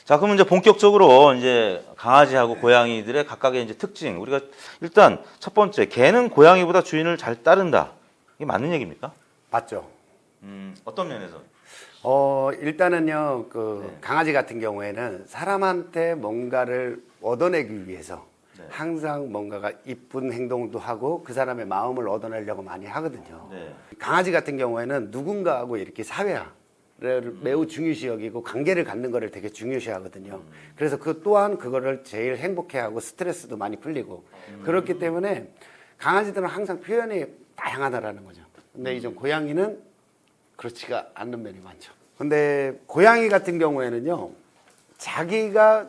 자, 그러면 이제 본격적으로 이제 강아지하고 고양이들의 각각의 이제 특징. 우리가 일단 첫 번째, 개는 고양이보다 주인을 잘 따른다. 이게 맞는 얘기입니까? 맞죠. 어떤 면에서? 일단은요, 네. 강아지 같은 경우에는 사람한테 뭔가를 얻어내기 위해서 네. 항상 뭔가가 이쁜 행동도 하고 그 사람의 마음을 얻어내려고 많이 하거든요. 네. 강아지 같은 경우에는 누군가하고 이렇게 사회화를 매우 중요시 여기고 관계를 갖는 거를 되게 중요시 하거든요. 그래서 그 또한 그거를 제일 행복해하고 스트레스도 많이 풀리고 그렇기 때문에 강아지들은 항상 표현이 다양하다라는 거죠. 근데 이제 고양이는 그렇지가 않는 면이 많죠. 근데 고양이 같은 경우에는요, 자기가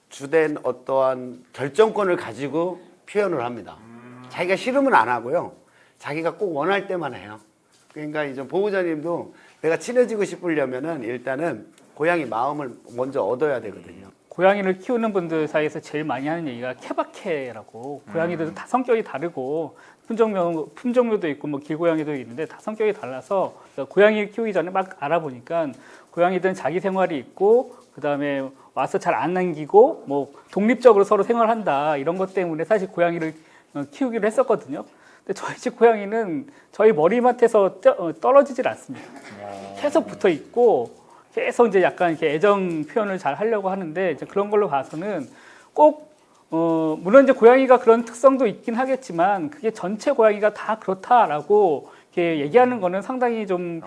주된 어떠한 결정권을 가지고 표현을 합니다. 자기가 싫으면 안 하고요. 자기가 꼭 원할 때만 해요. 그러니까 이제 보호자님도 내가 친해지고 싶으려면은 일단은 고양이 마음을 먼저 얻어야 되거든요. 고양이를 키우는 분들 사이에서 제일 많이 하는 얘기가 케바케라고. 고양이들도 다 성격이 다르고 품종묘도 있고 뭐 길고양이도 있는데 다 성격이 달라서 고양이를 키우기 전에 막 알아보니까 고양이들은 자기 생활이 있고 그다음에 와서 잘 안 남기고 뭐 독립적으로 서로 생활한다 이런 것 때문에 사실 고양이를 키우기로 했었거든요. 근데 저희 집 고양이는 저희 머리맡에서 떨어지질 않습니다. 계속 붙어 있고 계속 이제 약간 이렇게 애정 표현을 잘 하려고 하는데 이제 그런 걸로 봐서는 꼭 물론 이제 고양이가 그런 특성도 있긴 하겠지만 그게 전체 고양이가 다 그렇다라고 이렇게 얘기하는 거는 상당히 좀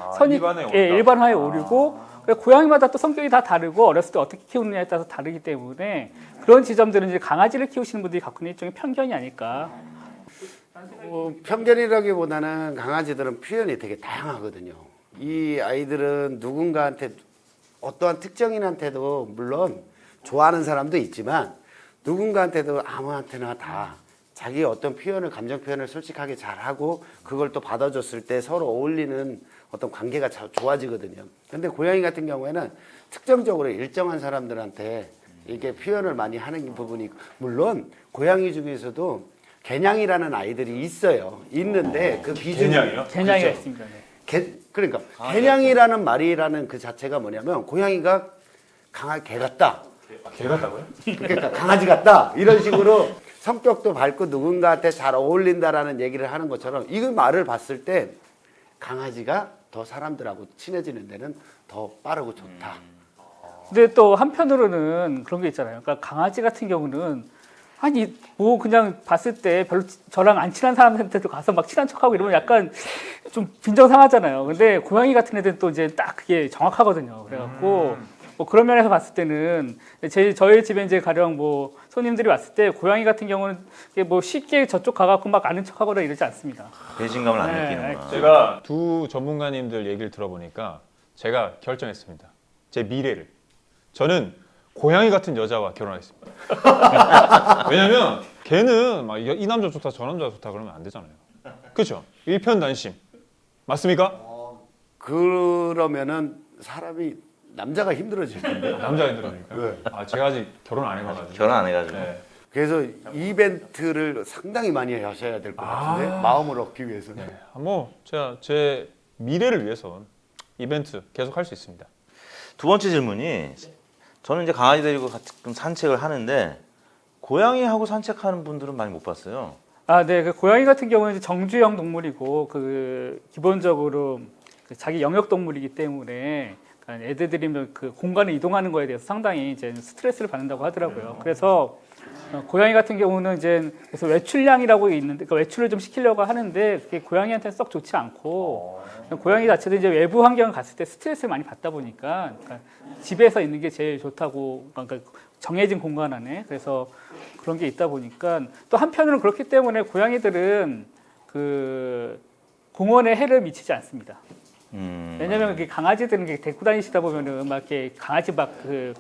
일반화에 오르고 고양이마다 또 성격이 다 다르고 어렸을 때 어떻게 키우느냐에 따라서 다르기 때문에 그런 지점들은 이제 강아지를 키우시는 분들이 갖고 있는 일종의 편견이 아닐까. 편견이라기보다는 강아지들은 표현이 되게 다양하거든요. 이 아이들은 누군가한테 어떠한 특정인한테도 물론 좋아하는 사람도 있지만 누군가한테도 아무한테나 다 자기의 어떤 표현을 감정 표현을 솔직하게 잘하고 그걸 또 받아줬을 때 서로 어울리는 어떤 관계가 좋아지거든요. 근데 고양이 같은 경우에는 특정적으로 일정한 사람들한테 이렇게 표현을 많이 하는 부분이 물론 고양이 중에서도 개냥이라는 아이들이 있어요. 있는데 그 비중이 개냥이가 있습니다. 네. 그러니까 개냥이라는 말이라는 그 자체가 뭐냐면 고양이가 개 같다. 개 같다고요? 그러니까 강아지 같다 이런 식으로 성격도 밝고 누군가한테 잘 어울린다라는 얘기를 하는 것처럼 이 말을 봤을 때 강아지가 더 사람들하고 친해지는 데는 더 빠르고 좋다. 근데 또 한편으로는 그런 게 있잖아요. 그러니까 강아지 같은 경우는 아니 뭐 그냥 봤을 때 별로 저랑 안 친한 사람한테도 가서 막 친한 척하고 이러면 약간 좀 빈정상하잖아요. 근데 고양이 같은 애들은 또 이제 딱 그게 정확하거든요. 그래갖고 뭐 그런 면에서 봤을 때는 저희 집에 이제 가령 뭐 손님들이 왔을 때 고양이 같은 경우는 뭐 쉽게 저쪽 가갖고 막 아는 척하거나 이러지 않습니다. 배신감을 안 네, 느끼는구나. 제가 두 전문가님들 얘기를 들어보니까 제가 결정했습니다. 제 미래를. 저는 고양이 같은 여자와 결혼하겠습니다. 왜냐면 걔는 막 이 남자 좋다 저 남자 좋다 그러면 안 되잖아요. 그렇죠? 일편단심. 맞습니까? 그러면은 사람이 남자가 힘들어질 텐데. 남자가 힘들어니까. 네. 아 제가 아직 결혼 안 해봐가지고. 결혼 안 해가지고. 네. 그래서 이벤트를 상당히 많이 하셔야 될 것 같은데 마음을 얻기 위해서는. 네. 뭐 제가 제 미래를 위해서 이벤트 계속 할 수 있습니다. 두 번째 질문이 저는 이제 강아지 데리고 가끔 산책을 하는데 고양이하고 산책하는 분들은 많이 못 봤어요. 아, 네. 그 고양이 같은 경우는 이제 정주형 동물이고 그 기본적으로 그 자기 영역 동물이기 때문에 그러니까 애들이 그 공간을 이동하는 거에 대해서 상당히 이제 스트레스를 받는다고 하더라고요. 그래서 고양이 같은 경우는 이제 그래서 외출량이라고 있는데 그 외출을 좀 시키려고 하는데 그게 고양이한테는 썩 좋지 않고 고양이 자체도 이제 외부 환경을 갔을 때 스트레스를 많이 받다 보니까 그러니까 집에서 있는 게 제일 좋다고 그러니까 정해진 공간 안에 그래서 그런 게 있다 보니까 또 한편으로는 그렇기 때문에 고양이들은 그 공원에 해를 미치지 않습니다. 왜냐면 그 강아지들은 데리고 다니시다 보면은 막 이렇게 강아지 막 그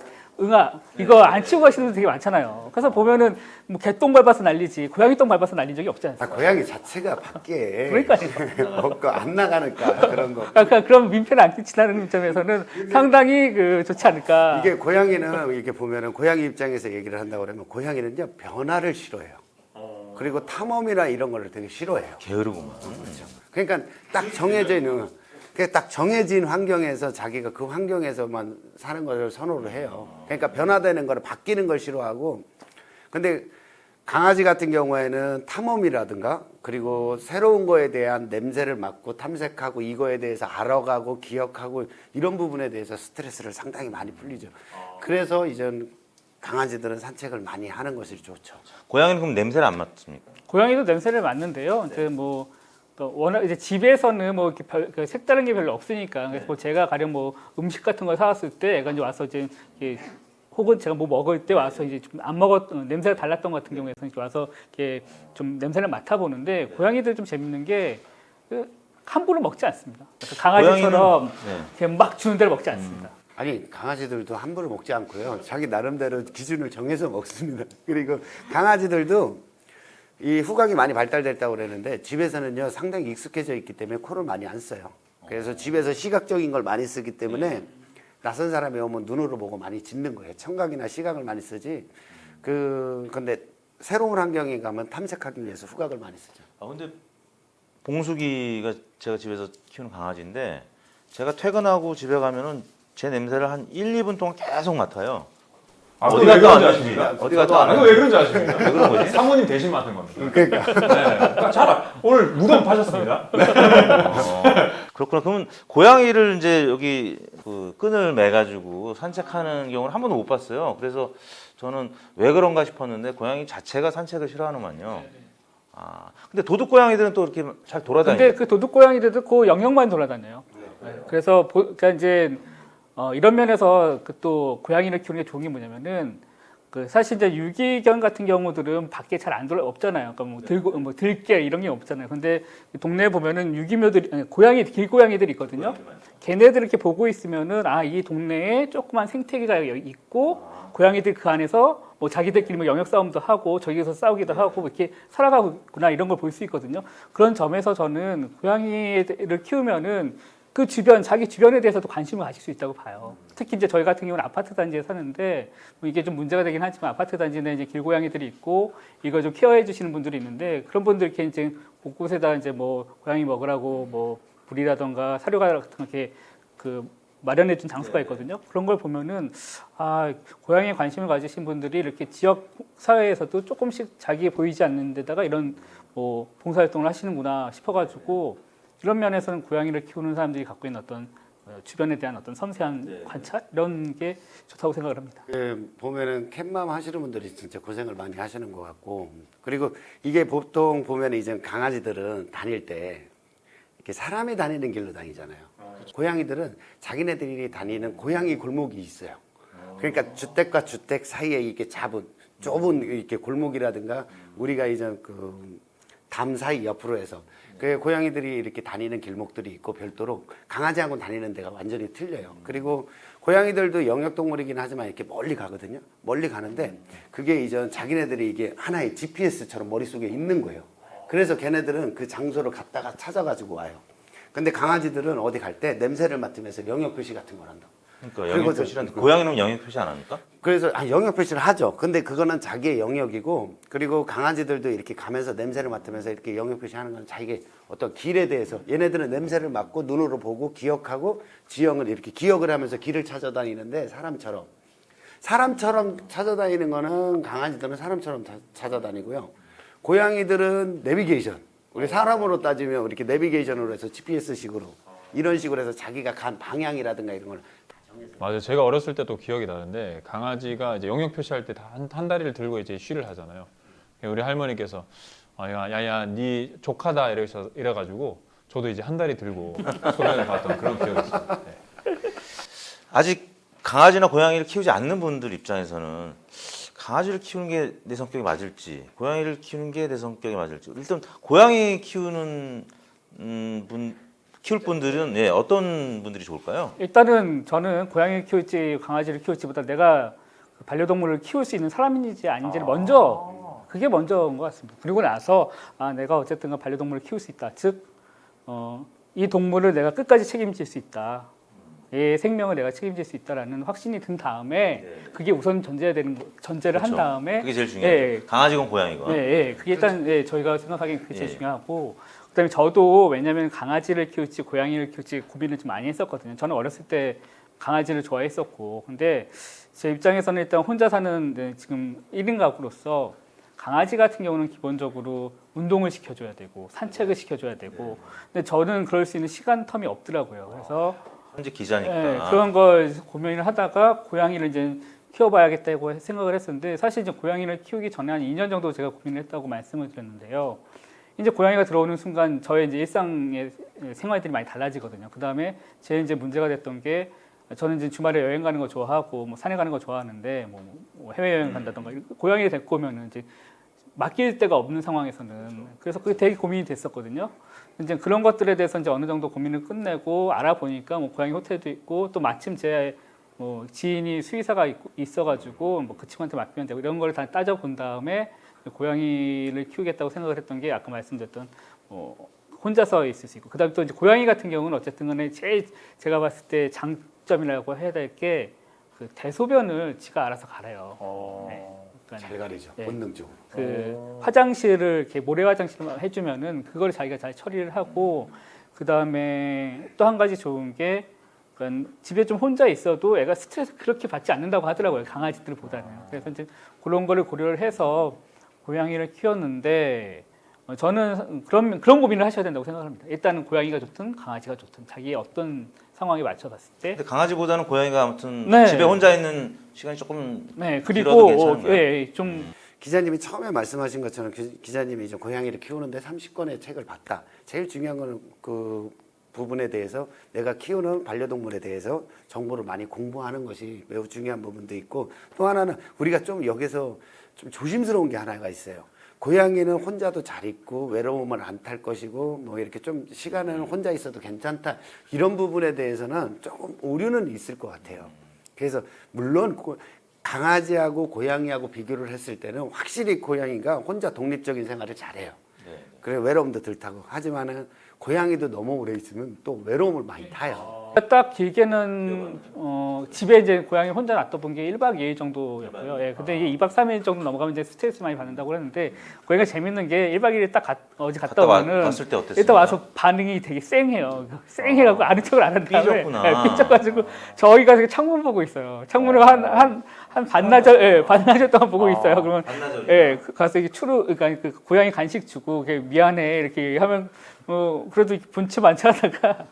이거 안 치우고 가시는 분들 되게 많잖아요. 그래서 보면은 뭐 개똥 밟아서 난리지 고양이 똥 밟아서 날린 적이 없지 않습니까? 고양이 자체가 밖에 그러니까요. 없고 안 나가니까 그런 거. 그러니까 그런 민폐를 안 끼치는 점에서는 상당히 그 좋지 않을까. 이게 고양이는 이렇게 보면은 고양이 입장에서 얘기를 한다고 그러면 고양이는요 변화를 싫어해요. 그리고 탐험이나 이런 거를 되게 싫어해요. 게으르구만. 그러니까 딱 정해져 있는 그게 딱 정해진 환경에서 자기가 그 환경에서만 사는 것을 선호를 해요. 그러니까 변화되는 거를 바뀌는 걸 싫어하고. 근데 강아지 같은 경우에는 탐험이라든가 그리고 새로운 거에 대한 냄새를 맡고 탐색하고 이거에 대해서 알아가고 기억하고 이런 부분에 대해서 스트레스를 상당히 많이 풀리죠. 그래서 이제 강아지들은 산책을 많이 하는 것이 좋죠. 고양이는 그럼 냄새를 안 맡습니까? 고양이도 냄새를 맡는데요. 이제 뭐 워낙 이제 집에서는 뭐 이렇게 그 색다른 게 별로 없으니까 그래서 뭐 제가 가령 뭐 음식 같은 걸 사왔을 때 애가 이제 와서 이제 이렇게 혹은 제가 뭐 먹을 때 와서 이제 좀 안 먹었던 냄새가 달랐던 것 같은 경우에는 이렇게 와서 이렇게 좀 냄새를 맡아보는데 고양이들 좀 재밌는 게 함부로 먹지 않습니다. 그래서 강아지처럼 이렇게 막 주는 대로 먹지 않습니다. 아니 강아지들도 함부로 먹지 않고요. 자기 나름대로 기준을 정해서 먹습니다. 그리고 강아지들도 이 후각이 많이 발달됐다고 그러는데 집에서는요 상당히 익숙해져 있기 때문에 코를 많이 안 써요. 그래서 집에서 시각적인 걸 많이 쓰기 때문에 낯선 사람이 오면 눈으로 보고 많이 짖는 거예요. 청각이나 시각을 많이 쓰지. 근데 새로운 환경에 가면 탐색하기 위해서 후각을 많이 쓰죠. 아 근데 봉숙이가 제가 집에서 키우는 강아지인데 제가 퇴근하고 집에 가면은 제 냄새를 한 1, 2분 동안 계속 맡아요. 어디 갔다 아십니까? 어디 갔다 이거 왜 그런지 아십니까? 왜 그런 거지? 사모님 대신 맡은 겁니다. 그러니까 네. 잘 오늘 무덤 파셨습니다. 그렇구나. 그러면 고양이를 이제 여기 그 끈을 매가지고 산책하는 경우는 한 번도 못 봤어요. 그래서 저는 왜 그런가 싶었는데 고양이 자체가 산책을 싫어하는군요. 아, 근데 도둑 고양이들은 또 이렇게 잘 돌아다니죠. 근데 그 도둑 고양이들도 그 영역만 돌아다녀요. 그래서 그러니까 이제 이런 면에서 그 또 고양이를 키우는 게 좋은 게 뭐냐면은 그 사실 이제 유기견 같은 경우들은 밖에 잘 안 돌아 없잖아요. 그러니까 뭐 들고 뭐 들개 이런 게 없잖아요. 근데 동네에 보면은 유기묘들이 고양이 길고양이들이 있거든요. 걔네들 이렇게 보고 있으면은 아 이 동네에 조그만 생태계가 있고 고양이들 그 안에서 뭐 자기들끼리 뭐 영역 싸움도 하고 저기서 싸우기도 하고 이렇게 살아가고 있구나 이런 걸 볼 수 있거든요. 그런 점에서 저는 고양이를 키우면은 그 주변, 자기 주변에 대해서도 관심을 가질 수 있다고 봐요. 특히 이제 저희 같은 경우는 아파트 단지에 사는데, 뭐 이게 좀 문제가 되긴 하지만 아파트 단지 내에 이제 길고양이들이 있고, 이거 좀 케어해 주시는 분들이 있는데, 그런 분들 이렇게 이제 곳곳에다 이제 뭐 고양이 먹으라고 뭐 불이라던가 사료가 같은 거 이렇게 그 마련해 준 장소가 있거든요. 그런 걸 보면은, 아, 고양이에 관심을 가지신 분들이 이렇게 지역 사회에서도 조금씩 자기에 보이지 않는 데다가 이런 뭐 봉사활동을 하시는구나 싶어가지고, 이런 면에서는 고양이를 키우는 사람들이 갖고 있는 어떤 주변에 대한 어떤 섬세한 관찰 이런 게 좋다고 생각을 합니다. 보면은 캣맘 하시는 분들이 진짜 고생을 많이 하시는 것 같고 그리고 이게 보통 보면 이제 강아지들은 다닐 때 이렇게 사람이 다니는 길로 다니잖아요. 고양이들은 자기네들이 다니는 고양이 골목이 있어요. 그러니까 주택과 주택 사이에 이렇게 좁은 이렇게 골목이라든가 우리가 이제 그 담 사이 옆으로 해서 그 고양이들이 이렇게 다니는 길목들이 있고 별도로 강아지하고 다니는 데가 완전히 틀려요. 그리고 고양이들도 영역동물이긴 하지만 이렇게 멀리 가거든요. 멀리 가는데 그게 이제 자기네들이 이게 하나의 GPS처럼 머릿속에 있는 거예요. 그래서 걔네들은 그 장소를 갔다가 찾아가지고 와요. 근데 강아지들은 어디 갈 때 냄새를 맡으면서 영역 표시 같은 걸 한다. 그러니까 영역 표시란 고양이는 영역 표시 안 합니까? 그래서 영역 표시를 하죠. 근데 그거는 자기의 영역이고 그리고 강아지들도 이렇게 가면서 냄새를 맡으면서 이렇게 영역 표시하는 건 자기의 어떤 길에 대해서 얘네들은 냄새를 맡고 눈으로 보고 기억하고 지형을 이렇게 기억을 하면서 길을 찾아다니는데 사람처럼 찾아다니는 거는 강아지들은 사람처럼 찾아다니고요. 고양이들은 내비게이션. 우리 사람으로 따지면 이렇게 내비게이션으로 해서 GPS식으로 이런 식으로 해서 자기가 간 방향이라든가 이런 걸 맞아요. 제가 어렸을 때도 기억이 나는데 강아지가 이제 영역 표시할 때 한 다리를 들고 이제 쉬를 하잖아요. 우리 할머니께서 야야 네 조카다 이래가지고 저도 이제 한 다리 들고 소변을 봤던 그런 기억이 있어요. 네. 아직 강아지나 고양이를 키우지 않는 분들 입장에서는 강아지를 키우는 게 내 성격에 맞을지 고양이를 키우는 게 내 성격에 맞을지 일단 고양이 키우는 키울 분들은 어떤 분들이 좋을까요? 일단은 저는 고양이를 키울지 강아지를 키울지보다 내가 반려동물을 키울 수 있는 사람인지 아닌지를 먼저 그게 먼저인 것 같습니다. 그리고 나서 내가 어쨌든 반려동물을 키울 수 있다. 즉 이 동물을 내가 끝까지 책임질 수 있다. 얘의 생명을 내가 책임질 수 있다라는 확신이 든 다음에 그게 우선 전제를 그렇죠. 한 다음에 그게 제일 중요해요. 강아지건 고양이건. 그게 일단 저희가 생각하기엔 그게 제일 중요하고 그다음에 저도 왜냐하면 강아지를 키울지 고양이를 키울지 고민을 좀 많이 했었거든요. 저는 어렸을 때 강아지를 좋아했었고, 근데 제 입장에서는 일단 혼자 사는 지금 1인 가구로서 강아지 같은 경우는 기본적으로 운동을 시켜줘야 되고 산책을 시켜줘야 되고, 근데 저는 그럴 수 있는 시간 텀이 없더라고요. 그래서 현재 기자니까. 그런 걸 고민을 하다가 고양이를 이제 키워봐야겠다고 생각을 했었는데, 사실 이제 고양이를 키우기 전에 한 2년 정도 제가 고민을 했다고 말씀을 드렸는데요. 이제 고양이가 들어오는 순간 저의 이제 일상의 생활들이 많이 달라지거든요. 그 다음에 제 이제 문제가 됐던 게, 저는 이제 주말에 여행 가는 거 좋아하고 뭐 산에 가는 거 좋아하는데 뭐 해외 여행 간다던가 고양이를 데리고 오면은 이제 맡길 데가 없는 상황에서는, 그래서 그게 되게 고민이 됐었거든요. 이제 그런 것들에 대해서 이제 어느 정도 고민을 끝내고 알아보니까 뭐 고양이 호텔도 있고, 또 마침 제 뭐 지인이 수의사가 있어가지고 뭐 그 친구한테 맡기면 되고, 이런 걸 다 따져본 다음에 고양이를 키우겠다고 생각을 했던 게 아까 말씀드렸던 혼자서 있을 수 있고, 그다음에 또 이제 고양이 같은 경우는 어쨌든 간에 제일 제가 봤을 때 장점이라고 해야 될 게 그 대소변을 지가 알아서 갈아요. 네. 그러니까 잘 가리죠. 예. 본능적으로. 그 화장실을 이렇게 모래 화장실만 해주면은 그걸 자기가 잘 처리를 하고, 그 다음에 또 한 가지 좋은 게, 그러니까 집에 좀 혼자 있어도 애가 스트레스 그렇게 받지 않는다고 하더라고요, 강아지들보다는. 그래서 이제 그런 거를 고려를 해서 고양이를 키웠는데, 저는 그런 고민을 하셔야 된다고 생각합니다. 일단은 고양이가 좋든 강아지가 좋든 자기의 어떤 상황에 맞춰봤을 때. 근데 강아지보다는 고양이가 아무튼 네. 집에 혼자 있는 시간이 조금 네, 길어도 그리고 괜찮은 거예요? 예, 좀 기자님이 처음에 말씀하신 것처럼 기자님이 이제 고양이를 키우는데 30권의 책을 봤다. 제일 중요한 거는 그 부분에 대해서 내가 키우는 반려동물에 대해서 정보를 많이 공부하는 것이 매우 중요한 부분도 있고, 또 하나는 우리가 좀 여기서 좀 조심스러운 게 하나가 있어요. 고양이는 혼자도 잘 있고 외로움을 안 탈 것이고 뭐 이렇게 좀 시간을 혼자 있어도 괜찮다, 이런 부분에 대해서는 조금 오류는 있을 것 같아요. 그래서 물론 강아지하고 고양이하고 비교를 했을 때는 확실히 고양이가 혼자 독립적인 생활을 잘해요. 그래 외로움도 덜 타고. 하지만은 고양이도 너무 오래 있으면 또 외로움을 많이 타요. 딱 길게는 집에 이제 고양이 혼자 놔둬본 게 1박 2일 정도였고요. 예, 근데 이게 2박 3일 정도 넘어가면 이제 스트레스 많이 받는다고 그랬는데, 고양이가 재밌는 게 1박 2일 딱 어제 갔다 오면은 왔을 때 어땠어요? 일단 와서 반응이 되게 쌩해요. 쌩해갖고 아는 척을 안 한 다음에 삐졌구나. 삐져가지고 저희가 지금 창문 보고 있어요. 창문을 한 반나절 반나절 동안 보고 있어요. 그러면 가서 이게 그러니까 그 고양이 간식 주고 미안해 이렇게 하면 그래도 분치 많지 하다가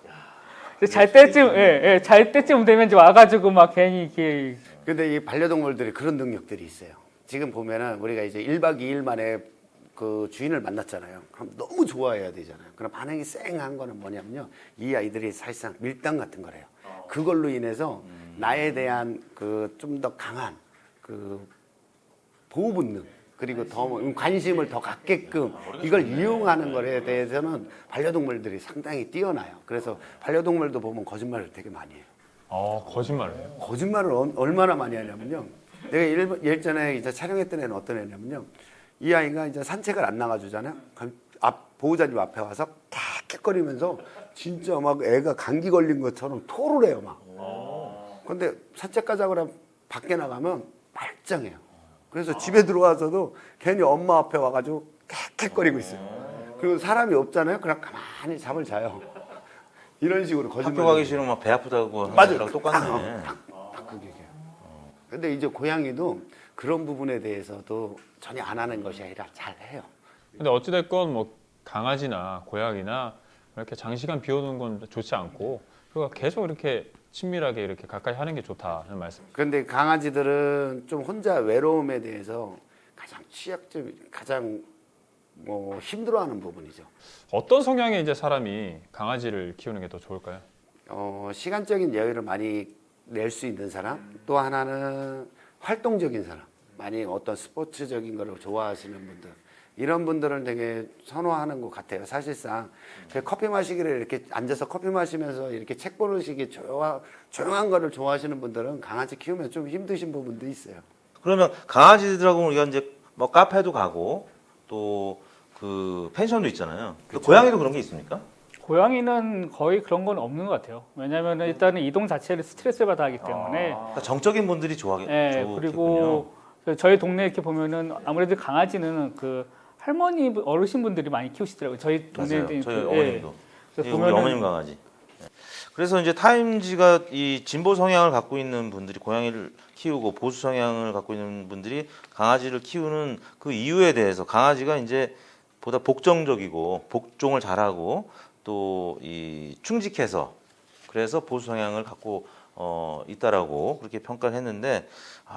잘 때쯤 되면 이제 와가지고 막 괜히 이렇게. 근데 이 반려동물들이 그런 능력들이 있어요. 지금 보면은 우리가 이제 1박 2일 만에 그 주인을 만났잖아요. 그럼 너무 좋아해야 되잖아요. 그럼 반응이 쌩한 거는 뭐냐면요, 이 아이들이 사실상 밀당 같은 거래요. 그걸로 인해서 나에 대한 그 좀 더 강한 그 보호 본능, 그리고 더 관심을 더 갖게끔 이걸 이용하는 것에 대해서는 반려동물들이 상당히 뛰어나요. 그래서 반려동물도 보면 거짓말을 되게 많이 해요. 거짓말해요? 거짓말을 얼마나 많이 하냐면요, 내가 예전에 이제 촬영했던 애는 어떤 애냐면요, 이 아이가 이제 산책을 안 나가주잖아요. 그럼 보호자님 앞에 와서 킥킥거리면서 진짜 막 애가 감기 걸린 것처럼 토를 해요, 막. 근데 산책 가자고 그러면 밖에 나가면 말짱해요. 그래서 집에 들어와서도 괜히 엄마 앞에 와가지고 킥킥거리고 있어요. 그리고 사람이 없잖아요. 그럼 가만히 잠을 자요. 이런 식으로 거짓말. 학교 가기 싫으면 막 배 아프다고 하는 맞아요. 거랑 똑같네. 딱 그게 얘기해요. 근데 이제 고양이도 그런 부분에 대해서도 전혀 안 하는 것이 아니라 잘 해요. 근데 어찌됐건 뭐 강아지나 고양이나 이렇게 장시간 비워두는 건 좋지 않고, 그리고 계속 이렇게 친밀하게 이렇게 가까이 하는 게 좋다는 말씀. 그런데 강아지들은 좀 혼자 외로움에 대해서 가장 취약점, 가장 뭐 힘들어하는 부분이죠. 어떤 성향의 이제 사람이 강아지를 키우는 게 더 좋을까요? 시간적인 여유를 많이 낼 수 있는 사람, 또 하나는 활동적인 사람, 많이 어떤 스포츠적인 거를 좋아하시는 분들, 이런 분들은 되게 선호하는 것 같아요. 사실상 커피 마시기를 이렇게 앉아서 커피 마시면서 이렇게 책 보는 식의 조용한 거를 좋아하시는 분들은 강아지 키우면 좀 힘드신 부분도 있어요. 그러면 강아지들하고 우리가 이제 뭐 카페도 가고 또 그 펜션도 있잖아요. 또 고양이도 그런 게 있습니까? 고양이는 거의 그런 건 없는 것 같아요. 왜냐하면 일단은 이동 자체를 스트레스를 받아 하기 때문에. 그러니까 정적인 분들이 좋아하겠군요. 그리고 저희 동네 이렇게 보면은 아무래도 강아지는 그 할머니 어르신분들이 많이 키우시더라고요. 저희 동네에 맞아요. 저희 그, 어머님도. 그래서 예, 우리 보면은- 어머님 강아지. 예. 그래서 이제 타임지가 이 진보 성향을 갖고 있는 분들이 고양이를 키우고 보수 성향을 갖고 있는 분들이 강아지를 키우는 그 이유에 대해서 강아지가 이제 보다 복정적이고 복종을 잘하고 또 이 충직해서 그래서 보수 성향을 갖고 있다라고 그렇게 평가를 했는데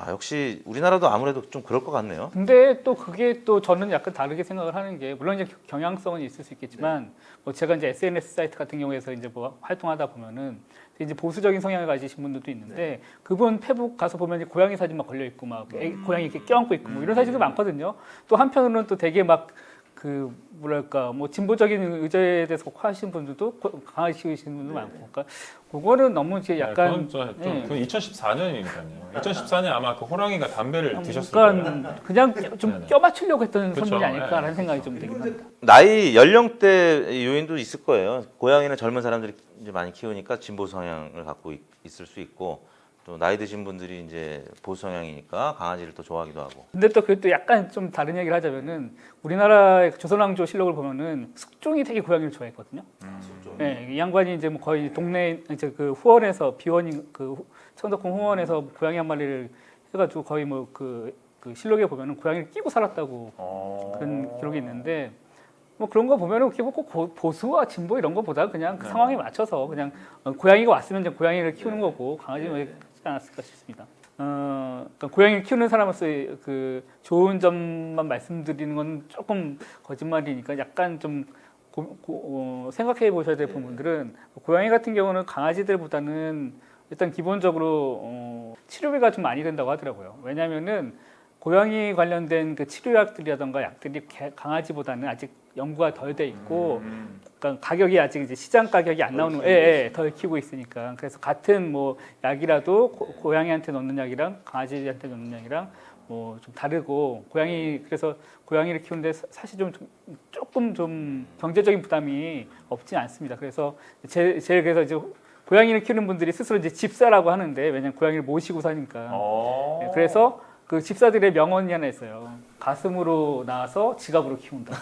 역시 우리나라도 아무래도 좀 그럴 것 같네요. 근데 또 그게 또 저는 약간 다르게 생각을 하는 게 물론 이제 경향성은 있을 수 있겠지만 뭐 제가 이제 SNS 사이트 같은 경우에서 이제 뭐 활동하다 보면은 이제 보수적인 성향을 가지신 분들도 있는데 그분 페북 가서 보면 이제 고양이 사진만 걸려 있고 막 고양이 이렇게 껴안고 있고 뭐 이런 사진도 많거든요. 또 한편으로는 또 되게 막 그 뭐랄까 뭐 진보적인 의제에 대해서 하시는 분들도 강아지 키우시는 분도 많고, 그러니까 그거는 너무 이제 약간 그건 예. 2014년이니까요. 2014년 아마 그 호랑이가 담배를 드셨을 그러니까 거예요. 그냥 좀 네네. 껴 맞추려고 했던 그쵸. 선물이 아닐까라는 네. 생각이 좀 들긴 합니다. 나이 연령대 요인도 있을 거예요. 고양이는 젊은 사람들이 이제 많이 키우니까 진보 성향을 갖고 있을 수 있고 또 나이 드신 분들이 이제 보수 성향이니까 강아지를 더 좋아하기도 하고. 근데 또 그것도 약간 좀 다른 얘기를 하자면은 우리나라의 조선왕조 실록을 보면은 숙종이 되게 고양이를 좋아했거든요. 네, 이 양반이 이제 뭐 거의 동네 이제 그 후원에서 비원인 그 청덕궁 후원에서 고양이 한 마리를 해가지고 거의 뭐 그 실록에 보면은 고양이를 끼고 살았다고 그런 기록이 있는데 뭐 그런 거 보면은 그게 꼭 보수와 진보 이런 거보다 그냥 그 상황에 맞춰서 그냥 고양이가 왔으면 이제 고양이를 키우는 거고 강아지는 왜 키우지 않았을까 싶습니다. 그러니까 고양이를 키우는 사람으로서의 그 좋은 점만 말씀드리는 건 조금 거짓말이니까 약간 좀 생각해 보셔야 될 부분들은 고양이 같은 경우는 강아지들보다는 일단 기본적으로 치료비가 좀 많이 된다고 하더라고요. 왜냐하면은 고양이 관련된 그 치료약들이라던가 약들이 강아지보다는 아직 연구가 덜 돼 있고, 그러니까 가격이 아직 이제 시장 가격이 안 나오는, 덜 키우고 있으니까. 그래서 같은 뭐 약이라도 고양이한테 넣는 약이랑 강아지한테 넣는 약이랑 뭐 좀 다르고, 그래서 고양이를 키우는데 사실 조금 좀 경제적인 부담이 없진 않습니다. 그래서 제일 그래서 이제 고양이를 키우는 분들이 스스로 이제 집사라고 하는데, 왜냐면 고양이를 모시고 사니까. 네, 그래서 그 집사들의 명언이 하나 있어요. 가슴으로 나와서 지갑으로 키운다.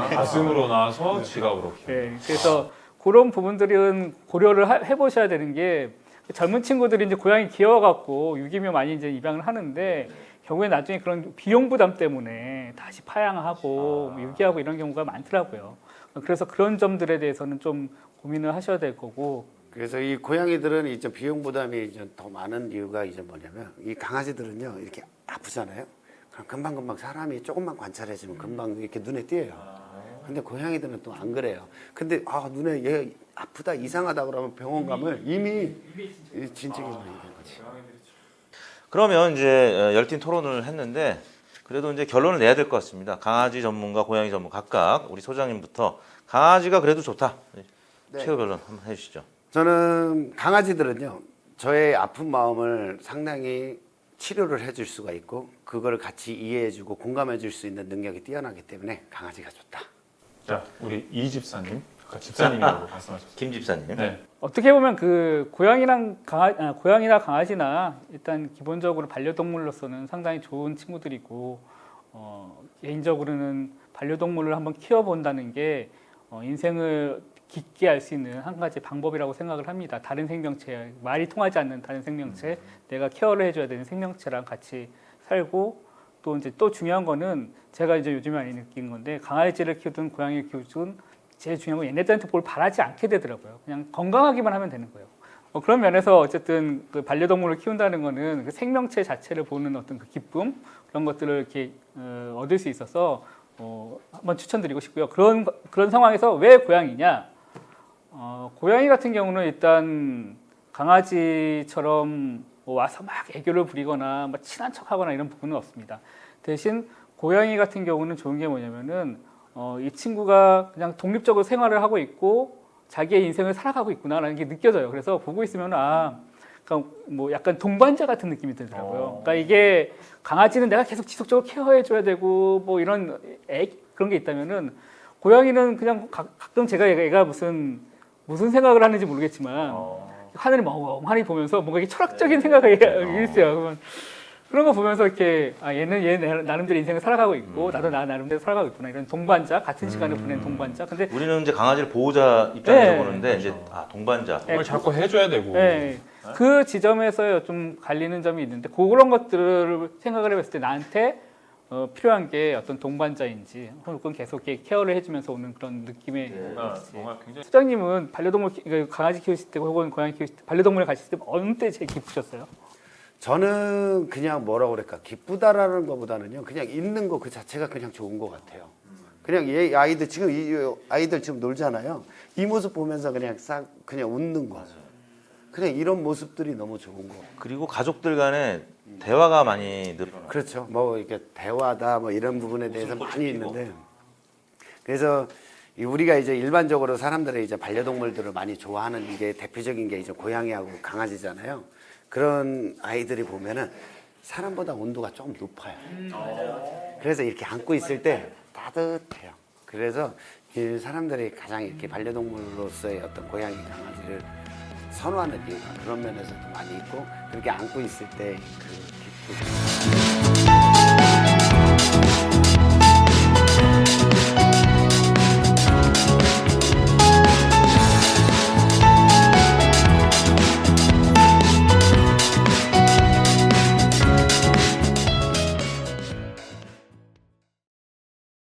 가슴으로 나와서 지갑으로 키운다. 네, 그래서 그런 부분들은 고려를 해보셔야 되는 게 젊은 친구들이 이제 고양이 귀여워갖고 유기묘 많이 이제 입양을 하는데 결국에 나중에 그런 비용 부담 때문에 다시 파양하고 유기하고 이런 경우가 많더라고요. 그래서 그런 점들에 대해서는 좀 고민을 하셔야 될 거고. 그래서 이 고양이들은 이제 비용 부담이 이제 더 많은 이유가 이제 뭐냐면 이 강아지들은요 이렇게 아프잖아요. 그럼 금방금방 사람이 조금만 관찰해주면 금방 이렇게 눈에 띄어요. 근데 고양이들은 또 안 그래요. 근데 눈에 얘 아프다 이상하다 그러면 병원 가면 이미 진척이 많이 된 거지. 그러면 이제 열띤 토론을 했는데 그래도 이제 결론을 내야 될 것 같습니다. 강아지 전문가, 고양이 전문 각각 우리 소장님부터 강아지가 그래도 좋다. 네. 최후 변론 한번 해주시죠. 저는 강아지들은요 저의 아픈 마음을 상당히 치료를 해줄 수가 있고 그거를 같이 이해해주고 공감해줄 수 있는 능력이 뛰어나기 때문에 강아지가 좋다. 자, 우리 이 집사님, 아까 집사님이라고 말씀하셨어요. 김 집사님. 네. 어떻게 보면 그 고양이나 강아지나 일단 기본적으로 반려동물로서는 상당히 좋은 친구들이고 개인적으로는 반려동물을 한번 키워본다는 게 인생을 깊게 알 수 있는 한 가지 방법이라고 생각을 합니다. 다른 생명체, 말이 통하지 않는 다른 생명체, 내가 케어를 해줘야 되는 생명체랑 같이 살고 또 중요한 거는 제가 이제 요즘에 많이 느낀 건데 강아지를 키우든 고양이를 키우든 제일 중요한 건 얘네들한테 뭘 바라지 않게 되더라고요. 그냥 건강하기만 하면 되는 거예요. 그런 면에서 어쨌든 그 반려동물을 키운다는 거는 그 생명체 자체를 보는 어떤 그 기쁨 그런 것들을 이렇게 얻을 수 있어서 한번 추천드리고 싶고요. 그런 상황에서 왜 고양이냐? 고양이 같은 경우는 일단 강아지처럼 와서 막 애교를 부리거나 막 친한 척하거나 이런 부분은 없습니다. 대신 고양이 같은 경우는 좋은 게 뭐냐면은 이 친구가 그냥 독립적으로 생활을 하고 있고 자기의 인생을 살아가고 있구나라는 게 느껴져요. 그래서 보고 있으면 그러니까 뭐 약간 동반자 같은 느낌이 들더라고요. 그러니까 이게 강아지는 내가 계속 지속적으로 케어해줘야 되고 뭐 이런 그런 게 있다면은 고양이는 그냥 가끔 제가 얘가 무슨 생각을 하는지 모르겠지만 하늘을 멍하니 보면서 뭔가 이게 철학적인 생각이 있어요. 그러면 그런 거 보면서 이렇게 얘는 얘 나름대로 인생을 살아가고 있고 나도 나 나름대로 살아가고 있구나 이런 동반자 같은 시간을 보낸 동반자. 근데 우리는 이제 강아지를 보호자 입장에서 네, 보는데 이제 동반자. 정말 자꾸 해줘야 되고. 네. 그 지점에서 좀 갈리는 점이 있는데 그런 것들을 생각을 해봤을 때 나한테 필요한 게 어떤 동반자인지 혹은 계속 이렇게 케어를 해주면서 오는 그런 느낌의 뭔가 굉장히 수장님은 반려동물 강아지 키우실 때 혹은 고양이 키우실 때 반려동물 가실 때 어느 때 제일 기쁘셨어요? 저는 그냥 뭐라고 그럴까 기쁘다라는 것보다는요 그냥 있는 거 그 자체가 그냥 좋은 것 같아요. 그냥 얘 아이들 지금 이 아이들 지금 놀잖아요. 이 모습 보면서 그냥 싹 그냥 웃는 거. 그냥 이런 모습들이 너무 좋은 거. 그리고 가족들 간에 대화가 많이 늘어나요. 그렇죠. 뭐 이렇게 대화다 뭐 이런 부분에 대해서 많이 있는데 그래서 우리가 이제 일반적으로 사람들이 이제 반려동물들을 많이 좋아하는 이게 대표적인 게 이제 고양이하고 강아지잖아요. 그런 아이들이 보면은 사람보다 온도가 조금 높아요. 그래서 이렇게 안고 있을 때 따뜻해요. 그래서 이 사람들이 가장 이렇게 반려동물로서의 어떤 고양이 강아지를 선호하는 이유가 그런 면에서도 많이 있고 그렇게 안고 있을 때 그 기쁨.